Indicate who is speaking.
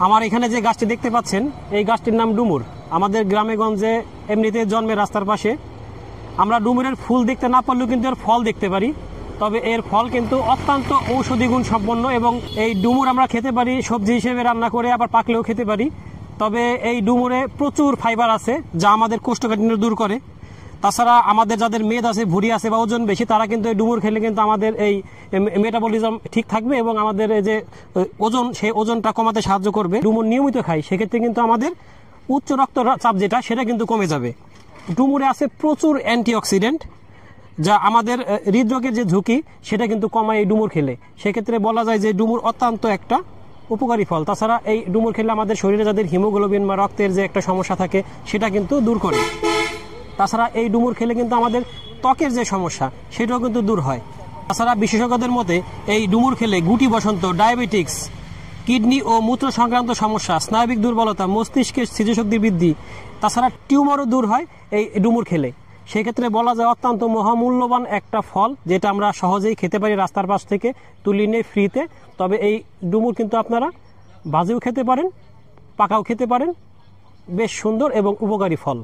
Speaker 1: আমার এখানে যে গাছটি দেখতে পাচ্ছেন এই গাছটির নাম ডুমুর। আমাদের গ্রামে গঞ্জে এমনিতে জন্মে রাস্তার পাশে। আমরা ডুমুরের ফুল দেখতে না পারলেও কিন্তু এর ফল দেখতে পারি। তবে এর ফল কিন্তু অত্যন্ত ঔষধি গুণ সম্পন্ন এবং এই ডুমুর আমরা খেতে পারি সবজি হিসেবে রান্না করে, আবার পাকলেও খেতে পারি। তবে এই ডুমুরে প্রচুর ফাইবার আছে যা আমাদের কোষ্ঠকাঠিন্য দূর করে। তাছাড়া আমাদের যাদের মেদ আছে, ভুঁড়ি আছে বা ওজন বেশি, তারা কিন্তু এই ডুমুর খেলে কিন্তু আমাদের এই মেটাবলিজম ঠিক থাকবে এবং আমাদের যে ওজন সেই ওজনটা কমাতে সাহায্য করবে। ডুমুর নিয়মিত খাই সেক্ষেত্রে কিন্তু আমাদের উচ্চ রক্তচাপ যেটা সেটা কিন্তু কমে যাবে। ডুমুরে আছে প্রচুর অ্যান্টিঅক্সিডেন্ট যা আমাদের হৃদরোগের যে ঝুঁকি সেটা কিন্তু কমায় এই ডুমুর খেলে। সেক্ষেত্রে বলা যায় যে ডুমুর অত্যন্ত একটা উপকারী ফল। তাছাড়া এই ডুমুর খেলে আমাদের শরীরে যাদের হিমোগ্লোবিন বা রক্তের যে একটা সমস্যা থাকে সেটা কিন্তু দূর করে। তাছাড়া এই ডুমুর খেলে কিন্তু আমাদের ত্বকের যে সমস্যা সেটাও কিন্তু দূর হয়। তাছাড়া বিশেষজ্ঞদের মতে এই ডুমুর খেলে গুটি বসন্ত, ডায়াবেটিক্স, কিডনি ও মূত্র সংক্রান্ত সমস্যা, স্নায়বিক দুর্বলতা, মস্তিষ্কের স্মৃতিশক্তি বৃদ্ধি, তাছাড়া টিউমারও দূর হয় এই ডুমুর খেলে। সেক্ষেত্রে বলা যায় অত্যন্ত মহামূল্যবান একটা ফল যেটা আমরা সহজেই খেতে পারি রাস্তার পাশ থেকে তুলে নিয়ে ফ্রিতে। তবে এই ডুমুর কিন্তু আপনারা ভাজিও খেতে পারেন, পাকাও খেতে পারেন। বেশ সুন্দর এবং উপকারী ফল।